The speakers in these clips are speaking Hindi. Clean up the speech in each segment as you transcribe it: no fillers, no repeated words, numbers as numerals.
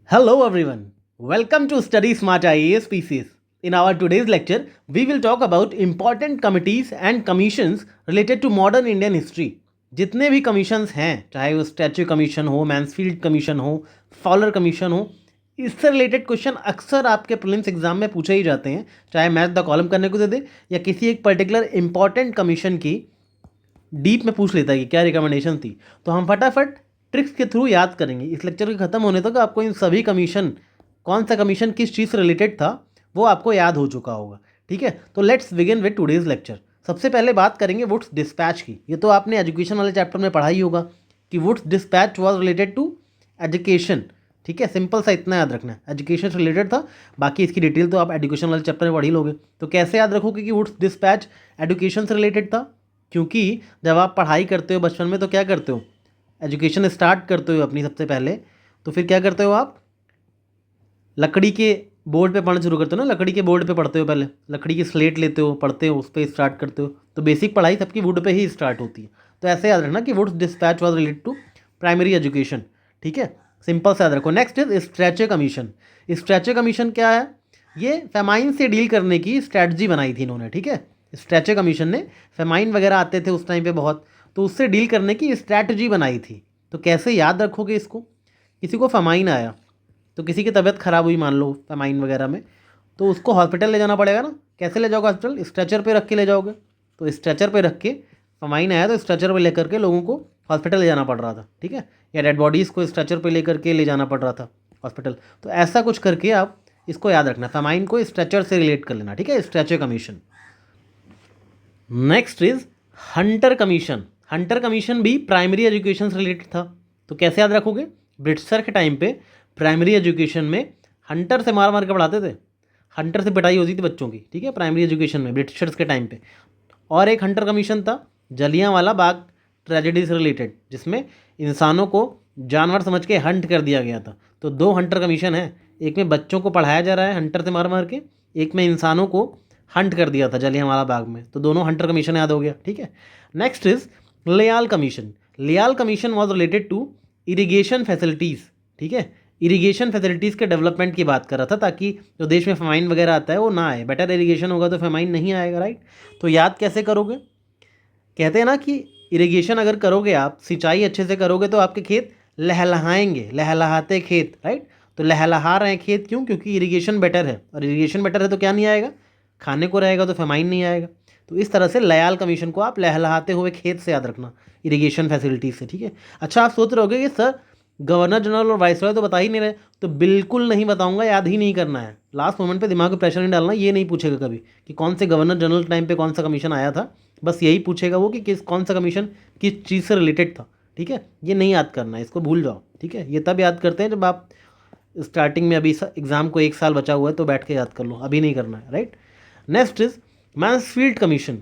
Hello everyone. Welcome to Study Smart IAS PCS. In our today's lecture, we will talk about important committees and commissions related to modern Indian history. जितने भी कमीशंस हैं, चाहे वो स्टैच्यू कमीशन हो, मैंसफील्ड कमीशन हो, फॉलर कमीशन हो, इससे रिलेटेड क्वेश्चन अक्सर आपके प्रीलिम्स एग्जाम में पूछे ही जाते हैं, चाहे मैथ द कॉलम करने को दे दे या किसी एक पर्टिकुलर इंपॉर्टेंट कमीशन की डीप में पूछ लेता है कि क्या रिकमेंडेशन थी। तो हम फटाफट ट्रिक्स के थ्रू याद करेंगे। इस लेक्चर के ख़त्म होने तक आपको इन सभी कमीशन, कौन सा कमीशन किस चीज़ से रिलेटेड था, वो आपको याद हो चुका होगा। ठीक है, तो let's begin with today's lecture. सबसे पहले बात करेंगे वुड्स डिस्पैच की। ये तो आपने एजुकेशन वाले चैप्टर में पढ़ा ही होगा कि Wood's Despatch was related to education. ठीक है, सिंपल सा इतना याद रखना है, एजुकेशन से रिलेटेड था। बाकी इसकी डिटेल तो आप एजुकेशन वाले चैप्टर में पढ़ ही लोगे। तो कैसे याद रखोगे कि वुड्स डिस्पैच एजुकेशन से रिलेटेड था? क्योंकि जब आप पढ़ाई करते हो बचपन में तो क्या करते हो, एजुकेशन स्टार्ट करते हो अपनी सबसे पहले, तो फिर क्या करते हो आप, लकड़ी के बोर्ड पे पढ़ना शुरू करते हो ना। लकड़ी के बोर्ड पे पढ़ते हो, पहले लकड़ी की स्लेट लेते हो, पढ़ते हो, उस पर स्टार्ट करते हो। तो बेसिक पढ़ाई सबकी वुड पे ही स्टार्ट होती है। तो ऐसे याद रखना कि Wood's Despatch was related to primary education. ठीक है, सिंपल से याद रखो। Next is Strachey Commission. Strachey Commission क्या है? ये फेमाइन से डील करने की स्ट्रैटेजी बनाई थी इन्होंने। ठीक है, स्ट्रेचर कमीशन ने, फेमाइन वगैरह आते थे उस टाइम पे बहुत, तो उससे डील करने की स्ट्रैटेजी बनाई थी। तो कैसे याद रखोगे इसको? किसी को फेमाइन आया, तो किसी की तबीयत ख़राब हुई मान लो फेमाइन वगैरह में, तो उसको हॉस्पिटल ले जाना पड़ेगा ना। कैसे ले जाओगे हॉस्पिटल? स्ट्रेचर पे रख के ले जाओगे। तो स्ट्रेचर पे रख के, फेमाइन आया तो स्ट्रेचर पे लेकर के लोगों को हॉस्पिटल ले जाना पड़ रहा था। ठीक है, या डेड बॉडीज़ को स्ट्रेचर पे लेकर के ले जाना पड़ रहा था हॉस्पिटल। तो ऐसा कुछ करके आप इसको याद रखना, फेमाइन को स्ट्रेचर से रिलेट कर लेना। ठीक है, stretcher commission. Next is Hunter commission. Hunter commission भी प्राइमरी एजुकेशन से रिलेटेड था। तो कैसे याद रखोगे? ब्रिटिशर के टाइम पे प्राइमरी एजुकेशन में हंटर से मार मार के पढ़ाते थे। हंटर से पिटाई होती थी बच्चों की। ठीक है, प्राइमरी एजुकेशन में ब्रिटिशर्स के टाइम पे। और एक हंटर कमीशन था जलियांवाला बाग ट्रेजेडी से रिलेटेड, जिसमें इंसानों को जानवर समझ के हंट कर दिया गया था। तो दो हंटर कमीशन है, एक में बच्चों को पढ़ाया जा रहा है हंटर से मार मार के, एक में इंसानों को हंट कर दिया था जलियांवाला बाग में। तो दोनों हंटर कमीशन याद हो गया। ठीक है, next is Lyall Commission. Lyall Commission was related to irrigation facilities. ठीक है, इरीगेशन फैसिलिटीज़ के डेवलपमेंट की बात कर रहा था, ताकि जो देश में फेमाइन वगैरह आता है वो ना आए। बेटर इरीगेशन होगा तो फेमाइन नहीं आएगा, राइट। तो याद कैसे करोगे? कहते हैं ना कि इरिगेशन अगर करोगे आप, सिंचाई अच्छे से करोगे तो आपके खेत लहलहाएंगे, लहलहाते खेत, राइट। तो लहलहा रहे हैं खेत, क्यों? क्योंकि इरिगेशन बेटर है, और इरिगेशन बेटर है तो क्या नहीं आएगा? खाने को रहेगा, तो फेमाइन नहीं आएगा। तो इस तरह से लयाल कमीशन को आप लहलहाते हुए खेत से याद रखना, इरिगेशन फैसिलिटीज से। ठीक है, अच्छा आप सोच रहे होगे कि सर गवर्नर जनरल और वाइसरॉय तो बता ही नहीं रहे। तो बिल्कुल नहीं बताऊंगा, याद ही नहीं करना है। लास्ट मोमेंट पे दिमाग में प्रेशर नहीं डालना। ये नहीं पूछेगा कभी कि कौन से गवर्नर जनरल टाइम पे कौन सा कमीशन आया था। बस यही पूछेगा वो कि कौन सा कमीशन किस चीज़ से रिलेटेड था। ठीक है, ये नहीं याद करना है, इसको भूल जाओ। ठीक है, ये तब याद करते हैं जब आप स्टार्टिंग में, अभी एग्जाम को 1 साल बचा हुआ है तो बैठ के याद कर लो, अभी नहीं करना है, right. Next is Mansfield commission.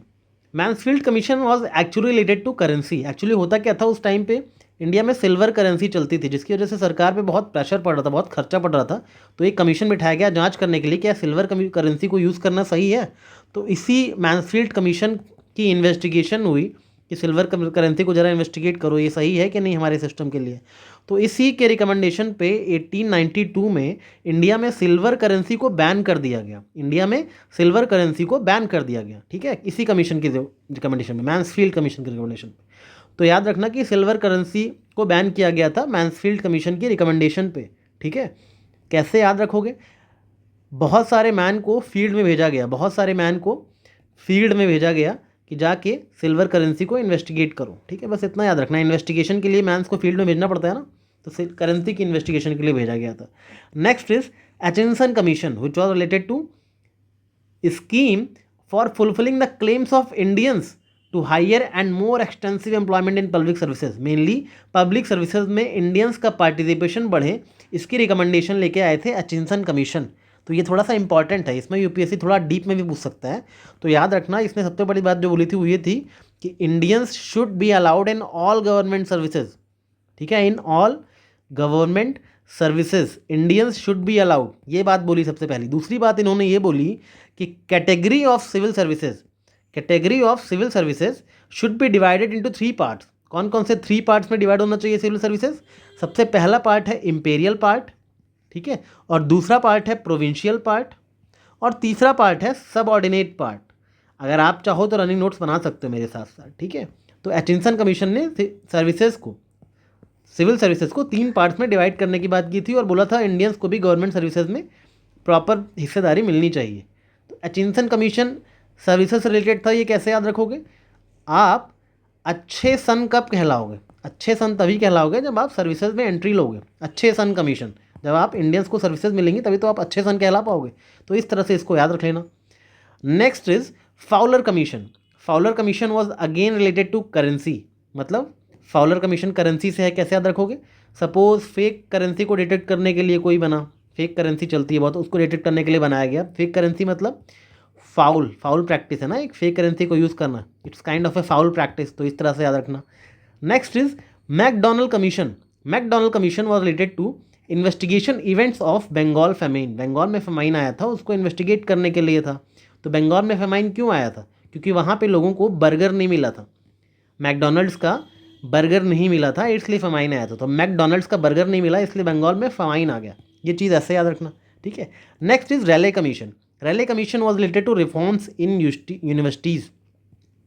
Mansfield commission was actually related to currency. Actually होता क्या था उस टाइम पे, इंडिया में सिल्वर करेंसी चलती थी, जिसकी वजह से सरकार पे बहुत प्रेशर पड़ रहा था, बहुत खर्चा पड़ रहा था। तो एक कमीशन बिठाया गया जांच करने के लिए, क्या सिल्वर करेंसी को यूज़ करना सही है। तो इसी मैंसफील्ड कमीशन की इन्वेस्टिगेशन हुई कि सिल्वर करेंसी को ज़रा इन्वेस्टिगेट करो, ये सही है कि नहीं हमारे सिस्टम के लिए। तो इसी के रिकमेंडेशन पे 1892 में इंडिया में सिल्वर करेंसी को बैन कर दिया गया। इंडिया में सिल्वर करेंसी को बैन कर दिया गया। ठीक है, इसी कमीशन की रिकमेंडेशन में, मैंसफील्ड कमीशन की रिकमेंडेशन पे। तो याद रखना कि सिल्वर करेंसी को बैन किया गया था मैंसफील्ड कमीशन की रिकमेंडेशन पे। ठीक है, कैसे याद रखोगे? बहुत सारे मैन को फील्ड में भेजा गया, बहुत सारे मैन को फील्ड में भेजा गया कि जाके सिल्वर करेंसी को इन्वेस्टिगेट करो। ठीक है, बस इतना याद रखना। इन्वेस्टिगेशन के लिए मैंस को फील्ड में भेजना पड़ता है ना, तो करेंसी की इन्वेस्टिगेशन के लिए भेजा गया था। Next is Aitchison commission which was related to scheme for fulfilling the claims of Indians to higher and more extensive employment in public services. Mainly public services में इंडियंस का पार्टिसिपेशन बढ़े, इसकी रिकमेंडेशन लेके आए थे एचिंसन कमीशन। तो ये थोड़ा सा इंपॉर्टेंट है, इसमें यूपीएससी थोड़ा डीप में भी पूछ सकता है। तो याद रखना, इसमें सबसे बड़ी बात जो बोली थी वो ये थी कि Indians should be allowed in all government services. ठीक है, in all government services Indians should be allowed, ये बात बोली सबसे पहली। दूसरी बात इन्होंने ये बोली कि category of civil services, category of civil services should be divided into 3 parts. कौन कौन से 3 पार्ट्स में डिवाइड होना चाहिए सिविल सर्विसेज? सबसे पहला पार्ट है इंपेरियल पार्ट। ठीक है, और दूसरा पार्ट है प्रोविंशियल पार्ट, और तीसरा पार्ट है सबऑर्डिनेट पार्ट। अगर आप चाहो तो रनिंग नोट्स बना सकते हो मेरे साथ साथ, ठीक है। तो एचिंसन कमीशन ने सर्विसेज को, सिविल सर्विसेज को 3 पार्ट्स में डिवाइड करने की बात की थी और बोला था इंडियंस को भी गवर्नमेंट सर्विसेज में प्रॉपर हिस्सेदारी मिलनी चाहिए। तो एचिंसन कमीशन सर्विसेज से रिलेटेड था। ये कैसे याद रखोगे, आप अच्छे सन कब कहलाओगे, अच्छे सन तभी कहलाओगे जब आप सर्विसेज में एंट्री लोगे। अच्छे सन कमीशन, जब आप इंडियंस को सर्विसेज मिलेंगी तभी तो आप अच्छे सन कहला पाओगे। तो इस तरह से इसको याद रख लेना। Next is Fowler commission. Fowler commission was again related to currency. मतलब फाउलर कमीशन करेंसी से है, कैसे याद रखोगे। सपोज फेक करेंसी को डिटेक्ट करने के लिए कोई बना, फेक करेंसी चलती है बहुत, उसको डिटेक्ट करने के लिए बनाया गया। फेक करेंसी मतलब फाउल प्रैक्टिस है ना, एक फेक करेंसी को यूज़ करना, it's kind of a foul practice. तो इस तरह से याद रखना। Next is MacDonnell commission. MacDonnell commission was related to investigation events of Bengal famine. Bengal में फेमाइन आया था, उसको इन्वेस्टिगेट करने के लिए था। तो बंगाल में फेमाइन क्यों आया था, क्योंकि वहाँ पे लोगों को बर्गर नहीं मिला था, मैकडोनल्ड्स का बर्गर नहीं मिला था, इसलिए फेमाइन आया था। तो मैकडोनल्ड्स का बर्गर नहीं मिला इसलिए बंगाल में फेमाइन आ गया। ये चीज़ ऐसे याद रखना, ठीक है। Next is Raleigh commission. Raleigh commission was related to reforms in universities.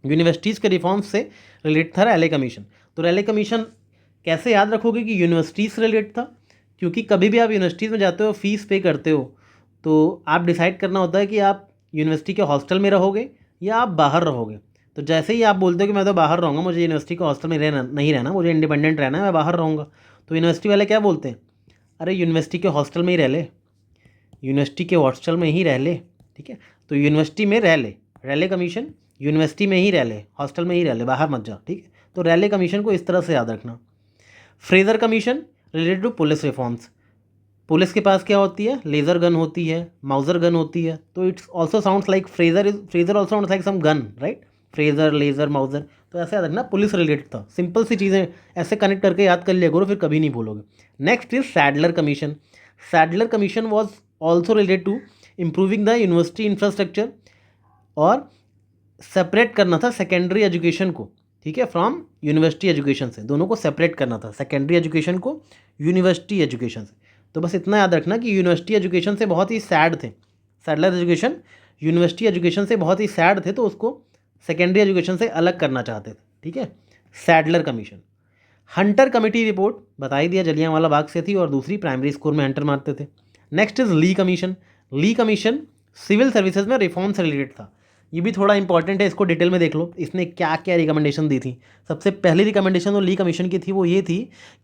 Universities के रिफॉर्म्स से रिलेटेड था रैले कमीशन। तो रैले कमीशन कैसे याद रखोगे कि यूनिवर्सिटीज़ से रिलेटेड था, क्योंकि कभी भी आप यूनिवर्सिटीज़ में जाते हो, फीस पे करते हो, तो आप डिसाइड करना होता है कि आप यूनिवर्सिटी के हॉस्टल में रहोगे या आप बाहर रहोगे। तो जैसे ही आप बोलते हो कि मैं तो बाहर रहूँगा, मुझे यूनिवर्सिटी के हॉस्टल में नहीं रहना, मुझे इंडिपेंडेंट रहना है, मैं बाहर रहूँगा, तो यूनिवर्सिटी वाले क्या बोलते हैं, अरे यूनिवर्सिटी के हॉस्टल में ही रह ले, यूनिवर्सिटी के हॉस्टल में ही रह ले, ठीक है। तो यूनिवर्सिटी में रह ले, रैले कमीशन यूनिवर्सिटी में ही रह ले, हॉस्टल में ही रह ले, बाहर मत जा, ठीक है। तो रैले कमीशन को इस तरह से याद रखना। Fraser commission related to police reforms. Police के पास क्या होती है, लेज़र गन होती है, माउजर गन होती है। तो it's also sounds like Fraser also sounds like some gun, right. Fraser, laser, Mauser, तो ऐसे याद रखना, पुलिस रिलेटेड था। सिंपल सी चीज़ें ऐसे कनेक्ट करके याद कर लिया करो, फिर कभी नहीं भूलोगे। Next is Sadler commission. Sadler commission was also related to improving the university infrastructure, और सेपरेट करना था सेकेंडरी एजुकेशन को, ठीक है, फ्रॉम यूनिवर्सिटी एजुकेशन से। दोनों को सेपरेट करना था, सेकेंडरी एजुकेशन को यूनिवर्सिटी एजुकेशन से। तो बस इतना याद रखना कि यूनिवर्सिटी एजुकेशन से बहुत ही सैड थे, सैडलर एजुकेशन यूनिवर्सिटी एजुकेशन से बहुत ही सैड थे, तो उसको सेकेंडरी एजुकेशन से अलग करना चाहते थे, ठीक है। Sadler commission. Hunter committee report बता ही दिया, जलियांवाला बाग से थी, और दूसरी प्राइमरी स्कूल में हंटर मारते थे। Next is Lee commission. Lee commission civil services में रिफॉर्म से रिलेटेड था। ये भी थोड़ा इंपॉर्टेंट है, इसको डिटेल में देख लो, इसने क्या क्या रिकमेंडेशन दी थी। सबसे पहली रिकमेंडेशन जो ली कमीशन की थी वो ये थी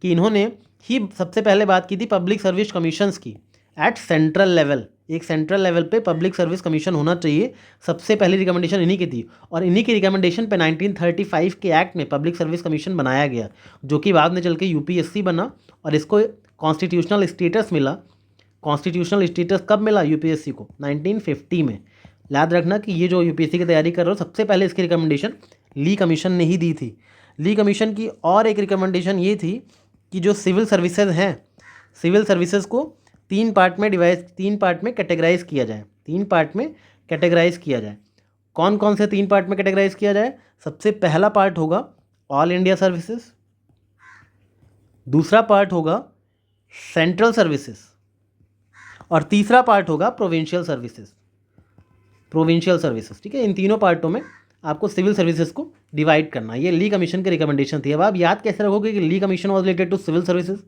कि इन्होंने ही सबसे पहले बात की थी पब्लिक सर्विस कमीशंस की एट सेंट्रल लेवल। एक सेंट्रल लेवल पे पब्लिक सर्विस कमीशन होना चाहिए, सबसे पहली रिकमेंडेशन इन्हीं की थी। और इन्हीं की रिकमेंडेशन पे 1935 के एक्ट में पब्लिक सर्विस कमीशन बनाया गया, जो कि बाद में चल के यूपीएससी बना, और इसको कॉन्स्टिट्यूशनल स्टेटस मिला। कॉन्स्टिट्यूशनल स्टेटस कब मिला यूपीएससी को, 1950 में। याद रखना कि ये जो यूपीएससी की तैयारी कर रहे हो, सबसे पहले इसकी रिकमेंडेशन ली कमीशन ने ही दी थी। ली कमीशन की और एक रिकमेंडेशन ये थी कि जो सिविल सर्विसेज हैं, सिविल सर्विसेज को 3 पार्ट में कैटेगराइज किया जाए, 3 पार्ट में कैटेगराइज किया जाए। कौन कौन से 3 पार्ट में कैटेगराइज किया जाए, सबसे पहला पार्ट होगा ऑल इंडिया सर्विसेज, दूसरा पार्ट होगा सेंट्रल सर्विसेज, और तीसरा पार्ट होगा प्रोविंशियल सर्विसेज। ठीक है। इन तीनों पार्टों में आपको सिविल सर्विसेज को डिवाइड करना, ये ली कमीशन की रिकमेंडेशन थी। अब आप याद कैसे रखोगे कि Lee commission was related to civil services,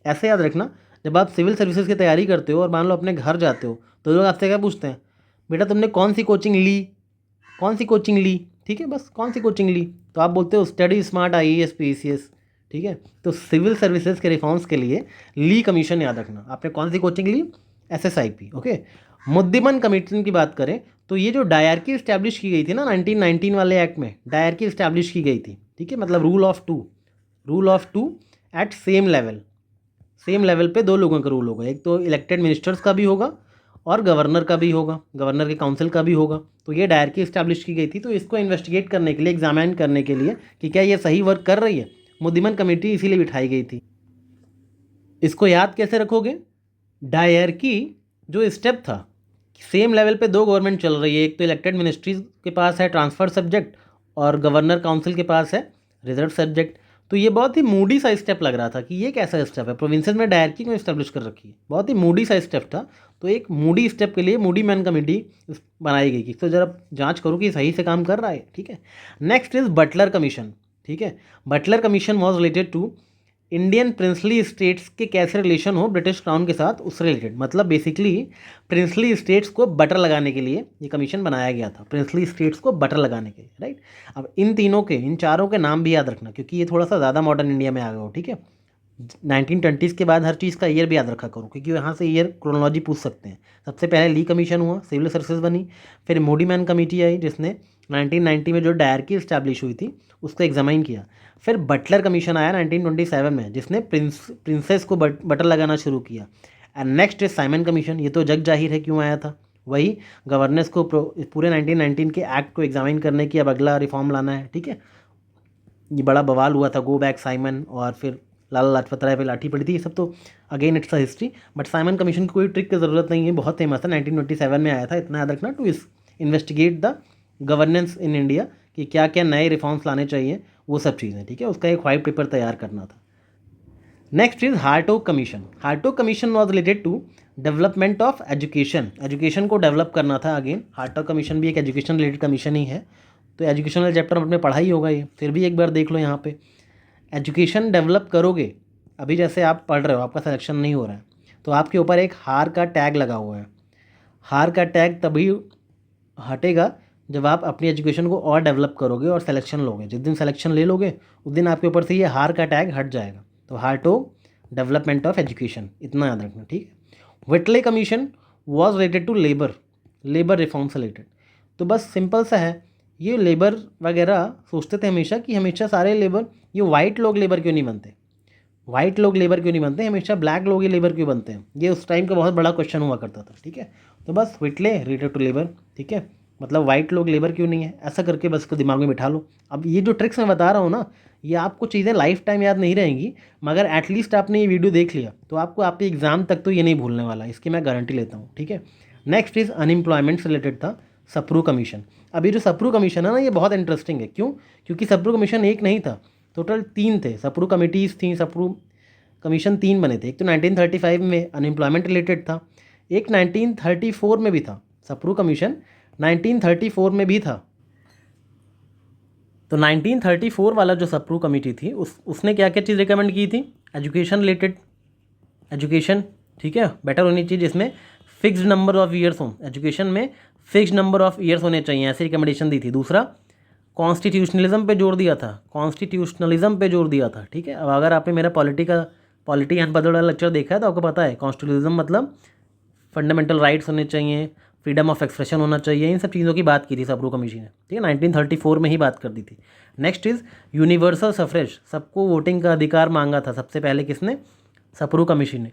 ऐसे याद रखना, जब आप सिविल सर्विसेज की तैयारी करते हो और मान लो अपने घर जाते हो, तो लोग आपसे क्या पूछते हैं, बेटा तुमने कौन सी कोचिंग ली, ठीक है, बस कौन सी कोचिंग ली, तो आप बोलते हो स्टडी स्मार्ट IAS PCS, ठीक है। तो सिविल सर्विसेज के रिफॉर्म्स के लिए ली कमीशन याद रखना, आपने कौन सी कोचिंग ली, SSIP, ओके। मुद्दिमन कमीशन की बात करें तो ये जो डायरकी इस्टेब्लिश की गई थी ना 1919 वाले एक्ट में, डायरकी इस्टेब्लिश की गई थी, ठीक है, मतलब rule of two at same level पे 2 लोगों का रूल होगा, एक तो इलेक्टेड मिनिस्टर्स का भी होगा और गवर्नर का भी होगा, गवर्नर के काउंसिल का भी होगा। तो ये डायरकी इस्टेब्लिश की गई थी, तो इसको इन्वेस्टिगेट करने के लिए, एग्जामिन करने के लिए कि क्या ये सही वर्क कर रही है, मुद्दिमन कमेटी इसीलिए बिठाई गई थी। इसको याद कैसे रखोगे, डायरकी जो स्टेप था, सेम लेवल पे 2 गवर्नमेंट चल रही है, एक तो इलेक्टेड मिनिस्ट्रीज के पास है ट्रांसफर सब्जेक्ट और गवर्नर काउंसिल के पास है रिजर्व सब्जेक्ट। तो ये बहुत ही मूडी सा स्टेप लग रहा था कि ये कैसा स्टेप है, प्रोविंसेस में डायरेक्टरी क्यों इस्टेब्लिश कर रखी है, बहुत ही मूडी सा स्टेप था। तो एक मूडी स्टेप के लिए मूडी मैन कमेटी बनाई गई कि तो जरा जांच करो कि सही से काम कर रहा है, ठीक है। नेक्स्ट इज बटलर कमीशन, ठीक है। Butler commission was related to Indian princely states के कैसे रिलेशन हो ब्रिटिश क्राउन के साथ, उससे रिलेटेड। मतलब बेसिकली प्रिंसली स्टेट्स को बटर लगाने के लिए ये कमीशन बनाया गया था, प्रिंसली स्टेट्स को बटर लगाने के लिए, राइट। अब इन तीनों के, इन चारों के नाम भी याद रखना क्योंकि ये थोड़ा सा ज़्यादा मॉडर्न इंडिया में आ गया हो, ठीक है। 1920s के बाद हर चीज़ का ईयर भी याद रखा करो क्योंकि यहाँ से ईयर क्रोनोलॉजी पूछ सकते हैं। सबसे पहले ली कमीशन हुआ, सिविल सर्विसेज बनी, फिर मोडी मैन कमेटी आई जिसने 1990 में जो डायरेक्टरी इस्टेब्लिश हुई थी उसको एग्जामाइन किया। फिर बटलर कमीशन आया 1927 में जिसने प्रिंसेस को बटर लगाना शुरू किया। And next is Simon commission, ये तो जग जाहिर है क्यों आया था, वही गवर्नेंस को पूरे 1919 के एक्ट को एग्जामिन करने की अब अगला रिफॉर्म लाना है, ठीक है। ये बड़ा बवाल हुआ था, गो बैक साइमन, और फिर लाला लाजपत राय पे लाठी पड़ी थी, ये सब तो again it's a history. But Simon commission की कोई ट्रिक की ज़रूरत नहीं है, बहुत फेमस है, 1927 में आया था, इतना याद रखना। To investigate the governance in India कि क्या क्या नए रिफॉर्म्स लाने चाहिए, वो सब चीज़ें, ठीक है। उसका एक वाइट पेपर तैयार करना था। Next is Hartog commission. Hartog commission was related to development of education, education को डेवलप करना था। अगेन हार्टोग कमीशन भी एक एजुकेशन रिलेटेड कमीशन ही है, तो एजुकेशनल चैप्टर अपने पढ़ा ही होगा ये, फिर भी एक बार देख लो यहाँ पे। एजुकेशन डेवलप करोगे, अभी जैसे आप पढ़ रहे हो, आपका सिलेक्शन नहीं हो रहा है, तो आपके ऊपर एक हार का टैग लगा हुआ है। हार का टैग तभी हटेगा जब आप अपनी एजुकेशन को और डेवलप करोगे और सिलेक्शन लोगे। जिस दिन सिलेक्शन ले लोगे उस दिन आपके ऊपर से ये हार का टैग हट जाएगा। तो हार्टोग डेवलपमेंट ऑफ एजुकेशन, इतना याद रखना, ठीक है। Whitley commission was related to labour reform से रिलेटेड। तो बस सिंपल सा है, ये लेबर वगैरह सोचते थे हमेशा कि हमेशा सारे लेबर, ये वाइट लोग लेबर क्यों नहीं बनते, वाइट लोग लेबर क्यों नहीं बनते, हमेशा ब्लैक लोग ही लेबर क्यों बनते हैं, ये उस टाइम का बहुत बड़ा क्वेश्चन हुआ करता था, ठीक है। तो बस व्हिटले रिलेटेड टू लेबर, ठीक है, मतलब वाइट लोग लेबर क्यों नहीं है, ऐसा करके बस को दिमाग में बिठा लो। अब ये जो ट्रिक्स मैं बता रहा हूँ ना, ये आपको चीज़ें लाइफ टाइम याद नहीं रहेंगी, मगर एटलीस्ट आपने ये वीडियो देख लिया तो आपको आपके एग्जाम तक तो ये नहीं भूलने वाला, इसकी मैं गारंटी लेता हूँ, ठीक है। नेक्स्ट इज अनएम्प्लॉयमेंट से रिलेटेड था सप्रू कमीशन। अब ये जो सप्रू कमीशन है ना, ये बहुत इंटरेस्टिंग है, क्यों, क्योंकि सप्रू कमीशन एक नहीं था, टोटल 3 थे, सप्रू कमिटीज़ थी, सप्रू कमीशन 3 बने थे। एक तो 1935 में अनएम्प्लॉयमेंट रिलेटेड था, एक 1934 में भी था, सप्रू कमीशन 1934 में भी था। तो 1934 वाला जो सप्रू कमेटी थी उसने क्या क्या चीज़ रिकमेंड की थी, एजुकेशन रिलेटेड, एजुकेशन, ठीक है, बेटर होनी चाहिए जिसमें फिक्स्ड नंबर ऑफ ईयर्स हों, एजुकेशन में फिक्स्ड नंबर ऑफ ईयर्स होने चाहिए, ऐसी रिकमेंडेशन दी थी। दूसरा कॉन्स्टिट्यूशनलिज्म पे जोर दिया था, कॉन्स्टिट्यूशनलिज्म पे जोर दिया था, ठीक है। अब अगर आपने मेरा पॉलिटी एंड बदल वाला लेक्चर देखा है तो आपको पता है कॉन्स्टिट्यूशनलिज्म मतलब फंडामेंटल राइट्स होने चाहिए, फ्रीडम ऑफ एक्सप्रेशन होना चाहिए, इन सब चीज़ों की बात की थी सप्रू कमीशन ने, ठीक है, 1934 में ही बात कर दी थी। नेक्स्ट इज यूनिवर्सल सफ्रेज, सबको वोटिंग का अधिकार मांगा था सबसे पहले किसने, सप्रू कमीशन ने।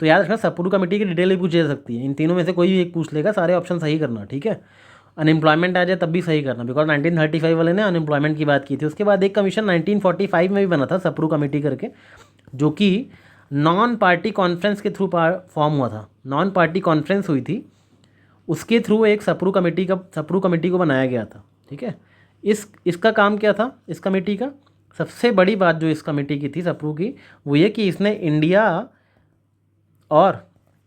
तो याद रखना सप्रू कमेटी की डिटेल भी पूछी जा सकती है, इन तीनों में से कोई भी एक पूछ लेगा, सारे ऑप्शन सही करना, ठीक है। अनएम्प्लॉयमेंट आ जाए तब भी सही करना, बिकॉज 1935 वाले ने अनएम्प्लॉयमेंट की बात की थी। उसके बाद एक कमीशन 1945 में भी बना था सप्रू कमेटी करके, जो कि नॉन पार्टी कॉन्फ्रेंस के थ्रू फॉर्म हुआ था, नॉन पार्टी कॉन्फ्रेंस हुई थी, उसके थ्रू एक सप्रू कमेटी को बनाया गया था, ठीक है। इसका काम क्या था, इस कमेटी का सबसे बड़ी बात जो इस कमेटी की थी सप्रू की, वो ये कि इसने इंडिया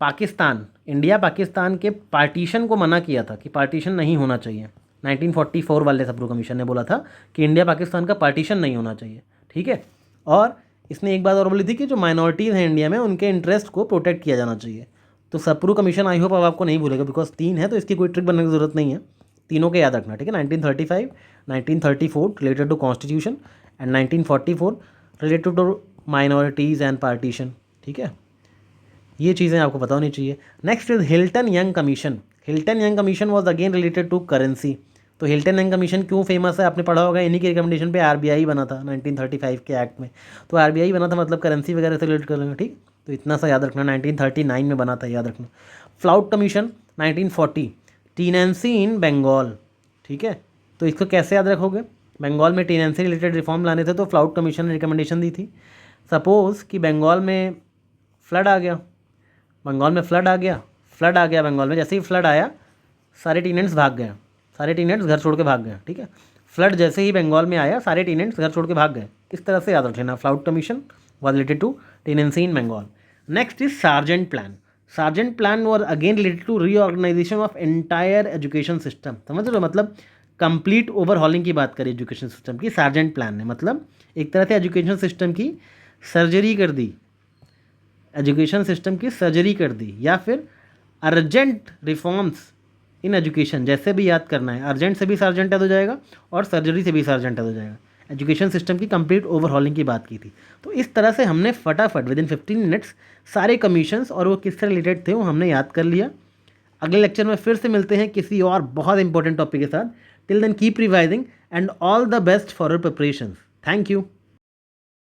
पाकिस्तान के पार्टीशन को मना किया था कि पार्टीशन नहीं होना चाहिए। 1944 वाले सप्रू कमीशन ने बोला था कि इंडिया पाकिस्तान का पार्टीशन नहीं होना चाहिए, ठीक है। और इसने एक बात और बोली थी कि जो माइनॉरिटीज़ हैं इंडिया में उनके इंटरेस्ट को प्रोटेक्ट किया जाना चाहिए। तो सप्रू कमीशन आई होप अब आपको नहीं भूलेगा, बिकॉज 3 है तो इसकी कोई ट्रिक बनने की ज़रूरत नहीं है, तीनों के याद रखना, ठीक है। 1935, 1934 related to constitution and 1944 related to minorities and partition, ठीक है। ये चीज़ें आपको पता होनी चाहिए। Next is Hilton Young commission. Hilton Young commission was again related to currency. तो हिल्टन यंग कमीशन क्यों फेमस है, आपने पढ़ा होगा, इन्हीं की रिकमेंडेशन पे आरबीआई बना था 1935 के एक्ट में। तो आरबीआई बना था मतलब करेंसी वगैरह से रिलेट कर लेंगे, ठीक। तो इतना सा याद रखना, 1939 में बना था, याद रखना। फ्लाउट कमीशन 1940, टीनेंसी इन बंगाल, ठीक है। तो इसको कैसे याद रखोगे, बंगाल में टीनेंसी रिलेटेड रिफॉर्म लाने थे तो फ्लाउट कमीशन ने रिकमेंडेशन दी थी। सपोज़ कि बंगाल में फ्लड आ गया, बंगाल में, जैसे ही फ्लड आया सारे टीनेंट्स भाग गए, सारे टीनेंट्स घर छोड़ के भाग गए, ठीक है। फ्लड जैसे ही बंगाल में आया सारे टेनेंट्स घर छोड़ के भाग गए, इस तरह से याद रखना। फ्लाउड commission was related to tenancy in Bengal. Next is Sargent Plan. Sargent Plan was again related to reorganization of entire education system. समझ रहे हो, मतलब कंप्लीट ओवरहॉलिंग की बात करें एजुकेशन सिस्टम की सार्जेंट प्लान ने, मतलब एक तरह से एजुकेशन सिस्टम की सर्जरी कर दी, एजुकेशन सिस्टम की सर्जरी कर दी, या फिर अर्जेंट रिफॉर्म्स इन एजुकेशन, जैसे भी याद करना है, अर्जेंट से भी सार्जेंट याद हो जाएगा और सर्जरी से भी सार्जेंट याद हो जाएगा। एजुकेशन सिस्टम की कंप्लीट ओवरहॉलिंग की बात की थी। तो इस तरह से हमने फटाफट विद इन 15 मिनट्स सारे कमीशंस और वो किससे रिलेटेड थे वो हमने याद कर लिया। अगले लेक्चर में फिर से मिलते हैं किसी और बहुत इंपॉर्टेंट टॉपिक के साथ। Till then keep revising and all the best for your preparations. Thank you.